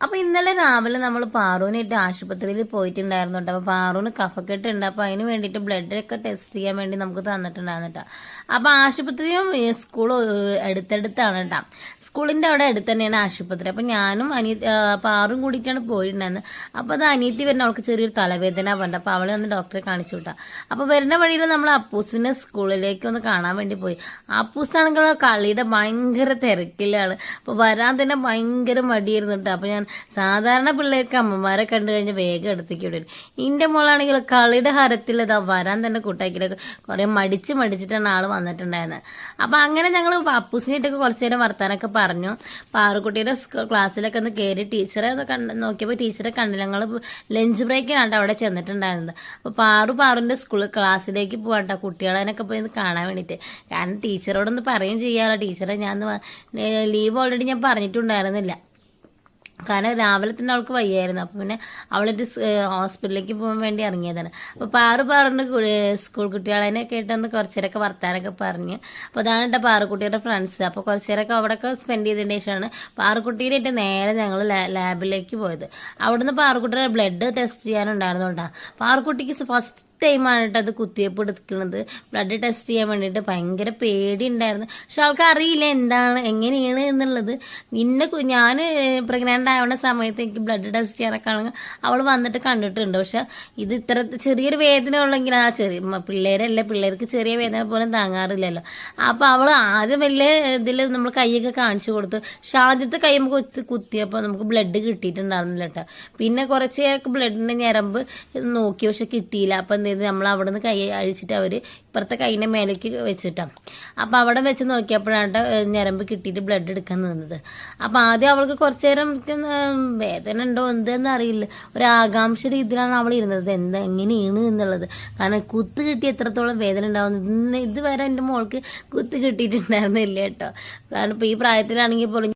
അപ്പൊ ഇന്നലെ രാവിലെ നമ്മൾ പാറൂനായിട്ട് ആശുപത്രിയിൽ പോയിട്ടുണ്ടായിരുന്നു കേട്ടോ. അപ്പൊ പാറൂന് കഫക്കെട്ട് ഉണ്ട്. അപ്പൊ അതിന് വേണ്ടിയിട്ട് ബ്ലഡ് ഒക്കെ ടെസ്റ്റ് ചെയ്യാൻ വേണ്ടി നമുക്ക് തന്നിട്ടുണ്ടായിരുന്നു കേട്ടോ. അപ്പൊ ആശുപത്രിയും സ്കൂളും അടുത്തടുത്താണ് കേട്ടോ. സ്കൂളിന്റെ അവിടെ അടുത്ത് തന്നെയാണ് ആശുപത്രി. അപ്പൊ ഞാനും പാറും കൂടിയിട്ടാണ് പോയിട്ടുണ്ടായിരുന്നത്. അപ്പൊ അത് അനിയത്തി വരുന്ന അവൾക്ക് ചെറിയൊരു തലവേദന പറഞ്ഞത്. അപ്പൊ അവളെ ഒന്ന് ഡോക്ടറെ കാണിച്ചു വിട്ടാ. അപ്പൊ വരുന്ന വഴിയിൽ നമ്മൾ അപ്പൂസിനെ സ്കൂളിലേക്ക് ഒന്ന് കാണാൻ വേണ്ടി പോയി. അപ്പൂസാണെങ്കിൽ കളിയുടെ ഭയങ്കര തിരക്കിലാണ്. അപ്പൊ വരാൻ തന്നെ ഭയങ്കര മടിയായിരുന്നു കേട്ടോ. അപ്പൊ ഞാൻ സാധാരണ പിള്ളേർക്ക് അമ്മമാരെ കണ്ടു കഴിഞ്ഞാൽ വേഗം എടുത്തേക്ക് വിടും. ഇന്റെ മോളാണെങ്കിൽ കളിയുടെ ഹരത്തിൽ ഇതാ വരാൻ തന്നെ കൂട്ടാക്കിയിട്ട് കുറെ മടിച്ചിട്ടാണ് ആള് വന്നിട്ടുണ്ടായിരുന്നത്. അപ്പൊ അങ്ങനെ ഞങ്ങൾ അപ്പൂസിനായിട്ടൊക്കെ കുറച്ചു നേരം വർത്താനൊക്കെ പറഞ്ഞു. പാറുക്കുട്ടിയുടെ ക്ലാസ്സിലൊക്കെ ഒന്ന് കയറി ടീച്ചറെ നോക്കിയപ്പോൾ ടീച്ചറെ കണ്ടില്ല. ഞങ്ങൾ ലഞ്ച് ബ്രേക്കിനാണ് അവിടെ ചെന്നിട്ടുണ്ടായിരുന്നത്. അപ്പൊ പാറുവിന്റെ ക്ലാസ്സിലേക്ക് പോകണ്ട കുട്ടികളെനൊക്കെ പോയി കാണാൻ വേണ്ടിയിട്ട്. കാരണം ടീച്ചറോടൊന്ന് പറയുകയും ചെയ്യാമല്ലോ. ടീച്ചറെ ഞാൻ ലീവ് ഓൾറെഡി ഞാൻ പറഞ്ഞിട്ടുണ്ടായിരുന്നില്ല. കാരണം രാവിലെ തന്നെ അവൾക്ക് വയ്യായിരുന്നു. അപ്പൊ പിന്നെ അവളൊരു ഹോസ്പിറ്റലിലേക്ക് പോകാൻ വേണ്ടി ഇറങ്ങിയതാണ്. അപ്പൊ പാറുണ്ട് സ്കൂൾ കുട്ടികളെ കേട്ടൊന്ന് കുറച്ചേരൊക്കെ വർത്താനൊക്കെ പറഞ്ഞു. അപ്പൊ അതാണ് കേട്ടോ പാറുക്കുട്ടിയുടെ ഫ്രണ്ട്സ്. അപ്പൊ കുറച്ചേരൊക്കെ അവിടെയൊക്കെ സ്പെൻഡ് ചെയ്തതിന് ശേഷമാണ് പാറുക്കുട്ടീനായിട്ട് നേരെ ഞങ്ങൾ ലാബിലേക്ക് പോയത്. അവിടുന്ന് പാറുക്കുട്ടിയുടെ ബ്ലഡ് ടെസ്റ്റ് ചെയ്യാനുണ്ടായിരുന്നു കേട്ടോ. പാറുക്കുട്ടിക്ക് ഫസ്റ്റ് ടൈമാണ് കേട്ടോ അത് കുത്തിവയ്പ്പ് എടുക്കുന്നത്. ബ്ലഡ് ടെസ്റ്റ് ചെയ്യാൻ വേണ്ടിയിട്ട് ഭയങ്കര പേടി ഉണ്ടായിരുന്നു. പക്ഷെ അവൾക്ക് അറിയില്ല എങ്ങനെയാണ് എന്നുള്ളത്. ഞാൻ പ്രഗ്നന്റ് ആവുന്ന സമയത്ത് എനിക്ക് ബ്ലഡ് ടെസ്റ്റ് ചെയ്യാനൊക്കെ ആണെങ്കിൽ അവൾ വന്നിട്ട് കണ്ടിട്ടുണ്ട്. പക്ഷെ ഇത് ഇത്ര ചെറിയൊരു വേദന ഉള്ളെങ്കിൽ ആ പിള്ളേർക്ക് ചെറിയ വേദന പോലും താങ്ങാറില്ലല്ലോ. അപ്പൊ അവൾ ആദ്യം വലിയ ഇതിൽ നമ്മൾ കൈയൊക്കെ കാണിച്ചു കൊടുത്തു. പക്ഷെ ആദ്യത്തെ കൈ നമുക്ക് കുത്തിയപ്പോൾ നമുക്ക് ബ്ലഡ് കിട്ടിയിട്ടുണ്ടായിരുന്നില്ല കേട്ടോ. പിന്നെ കുറച്ചൊക്കെ ബ്ലഡിന്റെ ഞരമ്പ് നോക്കി, പക്ഷെ കിട്ടിയില്ല. അപ്പൊ നമ്മൾ അവിടെ നിന്ന് കൈ അഴിച്ചിട്ട് അവര് ഇപ്പുറത്തെ കൈയിന്റെ മേലേക്ക് വെച്ചിട്ടാണ്. അപ്പൊ അവിടെ വെച്ച് നോക്കിയപ്പോഴാണ് ഞരമ്പ് കിട്ടിയിട്ട് ബ്ലഡ് എടുക്കാൻ നിന്നത്. അപ്പൊ ആദ്യം അവൾക്ക് കുറച്ചു നേരം വേദന ഉണ്ടോ എന്തെന്ന് അറിയില്ല, ഒരു ആകാംക്ഷ രീതിയിലാണ് അവൾ ഇരുന്നത് എങ്ങനെയാണ് എന്നുള്ളത്. കാരണം കുത്ത് കിട്ടി എത്രത്തോളം വേദന ഉണ്ടാവുന്നത് ഇതുവരെ എന്റെ മോൾക്ക് കുത്ത് കിട്ടിയിട്ടുണ്ടായിരുന്നില്ല കേട്ടോ. കാരണം ഇപ്പൊ ഈ പ്രായത്തിലാണെങ്കിൽ പോലും